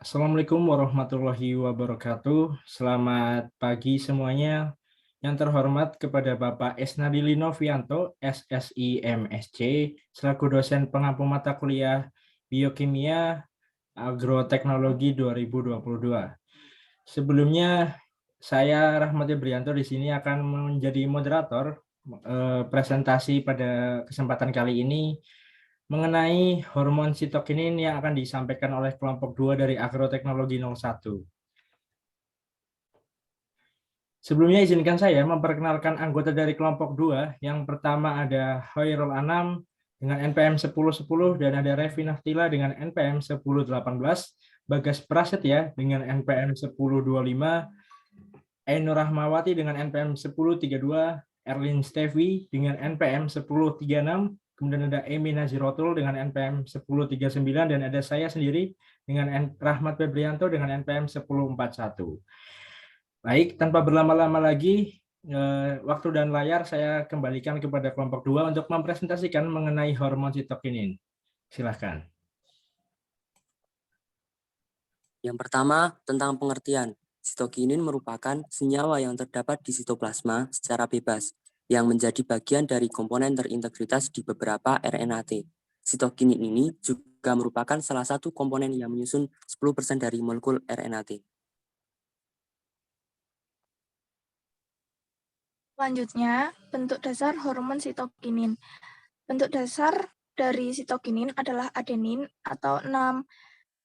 Assalamualaikum warahmatullahi wabarakatuh. Selamat pagi semuanya. Yang terhormat kepada Bapak Esnadili Novianto, SSI MSc, selaku dosen pengampu mata kuliah Biokimia Agroteknologi 2022. Sebelumnya, saya Rahmat Brianto di sini akan menjadi moderator presentasi pada kesempatan kali ini mengenai hormon sitokinin yang akan disampaikan oleh kelompok 2 dari Agroteknologi 01. Sebelumnya izinkan saya memperkenalkan anggota dari kelompok 2. Yang pertama ada Hoirul Anam dengan NPM 1010 dan ada Revi Naftila dengan NPM 1018, Bagas Prasetya dengan NPM 1025, Ainur Rahmawati dengan NPM 1032, Erlin Stevi dengan NPM 1036, kemudian ada Emi Nazirotul dengan NPM 1039, dan ada saya sendiri dengan Rahmat Febrianto dengan NPM 1041. Baik, tanpa berlama-lama lagi, waktu dan layar saya kembalikan kepada kelompok 2 untuk mempresentasikan mengenai hormon sitokinin. Silakan. Yang pertama, tentang pengertian. Sitokinin merupakan senyawa yang terdapat di sitoplasma secara bebas, yang menjadi bagian dari komponen terintegritas di beberapa RNA-T. Sitokinin ini juga merupakan salah satu komponen yang menyusun 10% dari molekul RNA-T. Selanjutnya, bentuk dasar hormon sitokinin. Bentuk dasar dari sitokinin adalah adenin atau 6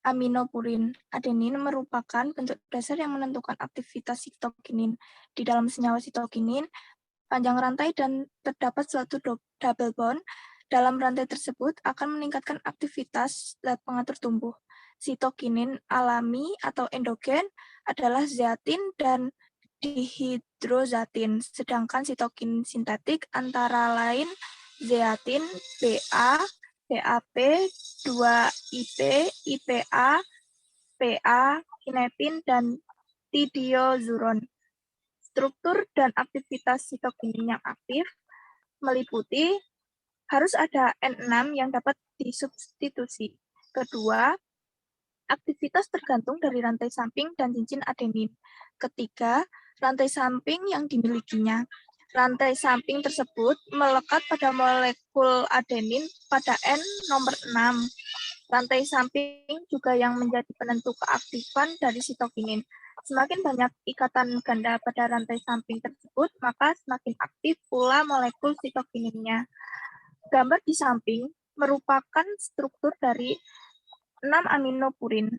aminopurin. Adenin merupakan bentuk dasar yang menentukan aktivitas sitokinin. Di dalam senyawa sitokinin, panjang rantai dan terdapat suatu double bond. Dalam rantai tersebut akan meningkatkan aktivitas zat pengatur tumbuh. Sitokinin alami atau endogen adalah zeatin dan dihidrozatin, sedangkan sitokinin sintetik antara lain zeatin, BA, BAP, 2IP, IPA, PA, kinetin, dan tidiozuron. Struktur dan aktivitas sitokinin yang aktif meliputi harus ada N6 yang dapat disubstitusi. Kedua, aktivitas tergantung dari rantai samping dan cincin adenin. Ketiga, rantai samping yang dimilikinya. Rantai samping tersebut melekat pada molekul adenin pada N nomor 6. Rantai samping juga yang menjadi penentu keaktifan dari sitokinin. Semakin banyak ikatan ganda pada rantai samping tersebut, maka semakin aktif pula molekul sitokininnya. Gambar di samping merupakan struktur dari 6 aminopurin.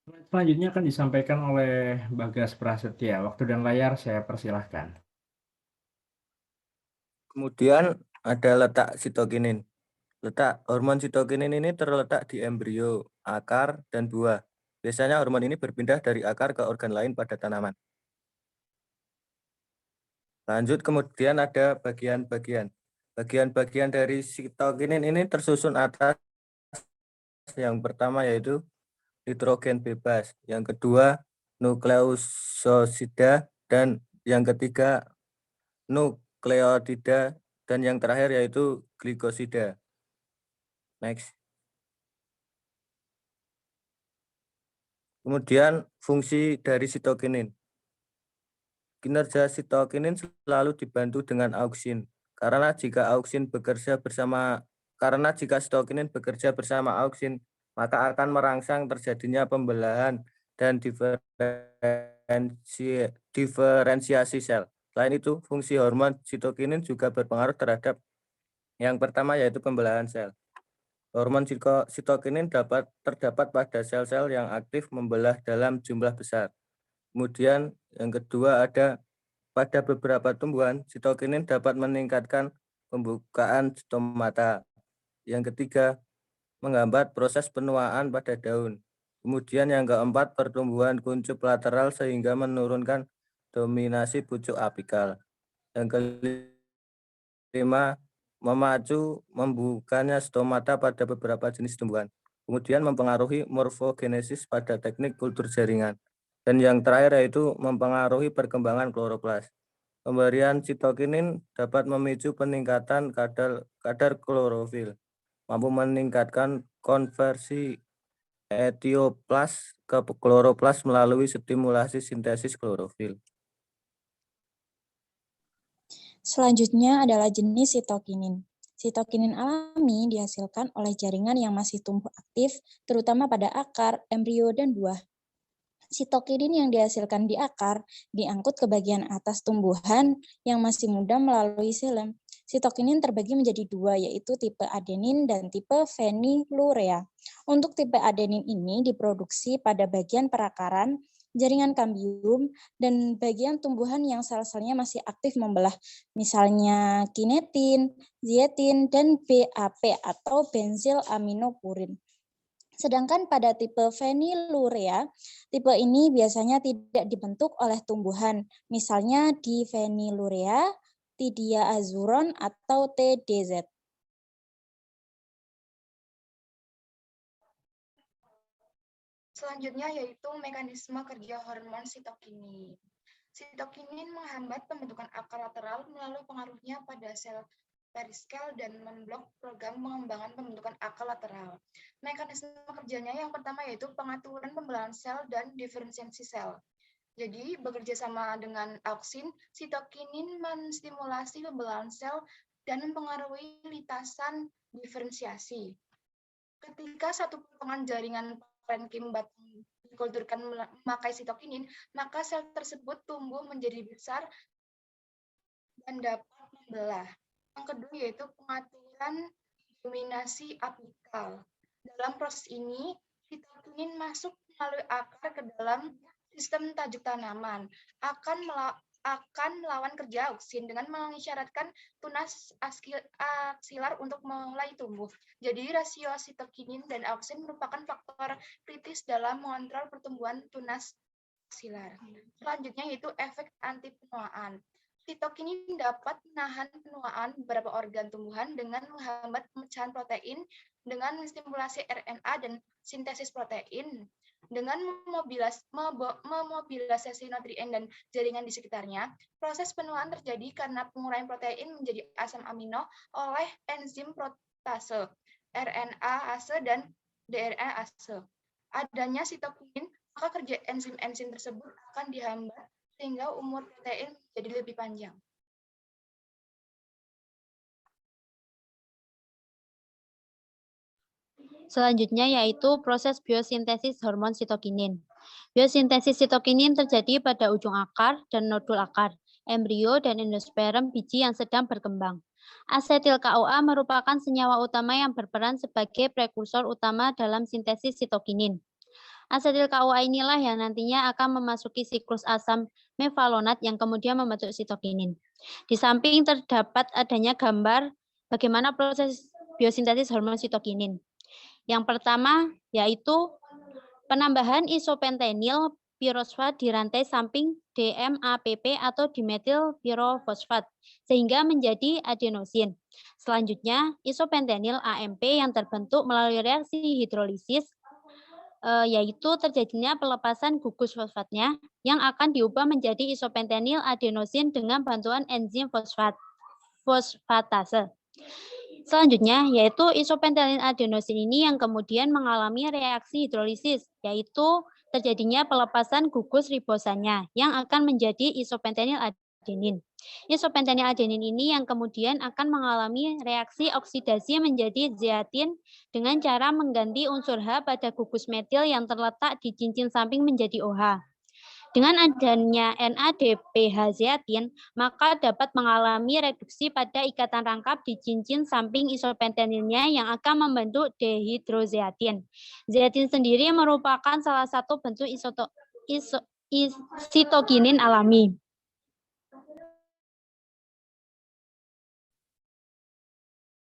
Selanjutnya akan disampaikan oleh Bagas Prasetya. Waktu dan layar saya persilahkan. Kemudian ada letak sitokinin. Letak hormon sitokinin ini terletak di embrio, akar, dan buah. Biasanya hormon ini berpindah dari akar ke organ lain pada tanaman. Lanjut, kemudian ada bagian-bagian. Bagian-bagian dari sitokinin ini tersusun atas. Yang pertama yaitu nitrogen bebas, yang kedua nukleosida, dan yang ketiga nukleotida, dan yang terakhir yaitu glikosida. Next. Kemudian fungsi dari sitokinin. Kinerja sitokinin selalu dibantu dengan auksin. Karena jika sitokinin bekerja bersama auksin, maka akan merangsang terjadinya pembelahan dan diferensiasi sel. Selain itu, fungsi hormon sitokinin juga berpengaruh terhadap yang pertama yaitu pembelahan sel. Hormon sitokinin terdapat pada sel-sel yang aktif membelah dalam jumlah besar. Kemudian yang kedua ada pada beberapa tumbuhan, sitokinin dapat meningkatkan pembukaan stomata. Yang ketiga, menghambat proses penuaan pada daun. Kemudian yang keempat, pertumbuhan kuncup lateral sehingga menurunkan dominasi pucuk apikal. Yang kelima, memacu membukanya stomata pada beberapa jenis tumbuhan. Kemudian mempengaruhi morfogenesis pada teknik kultur jaringan. Dan yang terakhir yaitu mempengaruhi perkembangan kloroplas. Pemberian sitokinin dapat memicu peningkatan kadar klorofil, mampu meningkatkan konversi etioplas ke kloroplas melalui stimulasi sintesis klorofil. Selanjutnya adalah jenis sitokinin. Sitokinin alami dihasilkan oleh jaringan yang masih tumbuh aktif, terutama pada akar, embrio, dan buah. Sitokinin yang dihasilkan di akar diangkut ke bagian atas tumbuhan yang masih muda melalui xilem. Sitokinin terbagi menjadi dua, yaitu tipe adenin dan tipe fenilurea. Untuk tipe adenin ini diproduksi pada bagian perakaran, jaringan kambium, dan bagian tumbuhan yang sel-selnya masih aktif membelah, misalnya kinetin, zeatin, dan BAP atau bensil aminopurin. Sedangkan pada tipe fenilurea, tipe ini biasanya tidak dibentuk oleh tumbuhan, misalnya di Fenilurea, Tidia azuron, atau TDZ. Selanjutnya yaitu mekanisme kerja hormon sitokinin. Sitokinin menghambat pembentukan akar lateral melalui pengaruhnya pada sel periskel dan memblok program pengembangan pembentukan akar lateral. Mekanisme kerjanya yang pertama yaitu pengaturan pembelahan sel dan diferensiasi sel. Jadi bekerja sama dengan auksin, sitokinin menstimulasi pembelahan sel dan mempengaruhi lintasan diferensiasi. Ketika satu potongan jaringan parenkim batang dikulturkan memakai sitokinin, maka sel tersebut tumbuh menjadi besar dan dapat membelah. Yang kedua yaitu pengaturan dominasi apikal. Dalam proses ini, sitokinin masuk melalui akar ke dalam sistem tajuk tanaman, akan melawan kerja auksin dengan mengisyaratkan tunas aksilar untuk mulai tumbuh. Jadi rasio sitokinin dan auksin merupakan faktor kritis dalam mengontrol pertumbuhan tunas aksilar. Selanjutnya yaitu efek anti penuaan. Sitokinin dapat menahan penuaan beberapa organ tumbuhan dengan menghambat pemecahan protein dengan menstimulasi RNA dan sintesis protein. Dengan memobilisasi nutrien dan jaringan di sekitarnya, proses penuaan terjadi karena penguraian protein menjadi asam amino oleh enzim protase, RNA-ase, dan DNA-ase. Adanya sitokinin, maka kerja enzim-enzim tersebut akan dihambat sehingga umur protein menjadi lebih panjang. Selanjutnya yaitu proses biosintesis hormon sitokinin. Biosintesis sitokinin terjadi pada ujung akar dan nodul akar, embrio, dan endosperm biji yang sedang berkembang. Asetil CoA merupakan senyawa utama yang berperan sebagai prekursor utama dalam sintesis sitokinin. Asetil CoA inilah yang nantinya akan memasuki siklus asam mevalonat yang kemudian membentuk sitokinin. Di samping terdapat adanya gambar bagaimana proses biosintesis hormon sitokinin. Yang pertama yaitu penambahan isopentenil pirosfat di rantai samping DMAPP atau dimetil pirofosfat sehingga menjadi adenosin. Selanjutnya isopentenil AMP yang terbentuk melalui reaksi hidrolisis yaitu terjadinya pelepasan gugus fosfatnya yang akan diubah menjadi isopentenil adenosin dengan bantuan enzim fosfatase. Selanjutnya, yaitu isopentenil adenosin ini yang kemudian mengalami reaksi hidrolisis, yaitu terjadinya pelepasan gugus ribosannya yang akan menjadi isopentenil adenin. Isopentenil adenin ini yang kemudian akan mengalami reaksi oksidasi menjadi zeatin dengan cara mengganti unsur H pada gugus metil yang terletak di cincin samping menjadi OH. Dengan adanya NADPH zeatin, maka dapat mengalami reduksi pada ikatan rangkap di cincin samping isopentenilnya yang akan membentuk dehidrozeatin. Zeatin sendiri merupakan salah satu bentuk sitokinin alami.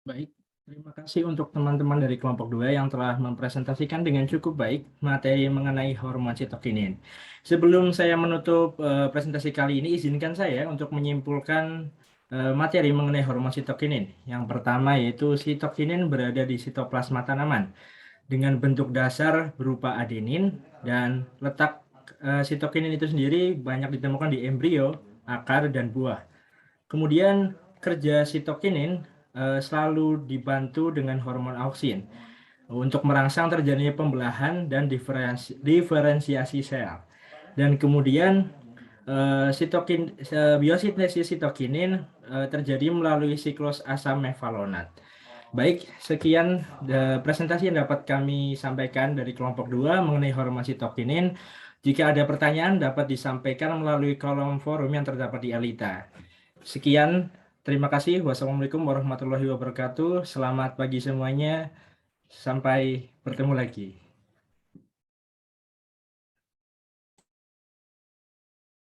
Baik, Terima kasih untuk teman-teman dari kelompok 2 yang telah mempresentasikan dengan cukup baik materi mengenai hormon sitokinin. Sebelum saya menutup presentasi kali ini, izinkan saya untuk menyimpulkan materi mengenai hormon sitokinin. Yang pertama yaitu sitokinin berada di sitoplasma tanaman dengan bentuk dasar berupa adenin, dan letak sitokinin itu sendiri banyak ditemukan di embrio, akar, dan buah. Kemudian kerja sitokinin selalu dibantu dengan hormon auksin untuk merangsang terjadinya pembelahan dan diferensiasi sel. Dan kemudian biosintesis sitokinin terjadi melalui siklus asam mevalonat. Baik, sekian presentasi yang dapat kami sampaikan dari kelompok 2 mengenai hormon sitokinin. Jika ada pertanyaan dapat disampaikan melalui kolom forum yang terdapat di Elita. Sekian, terima kasih. Wassalamualaikum warahmatullahi wabarakatuh. Selamat pagi semuanya. Sampai bertemu lagi.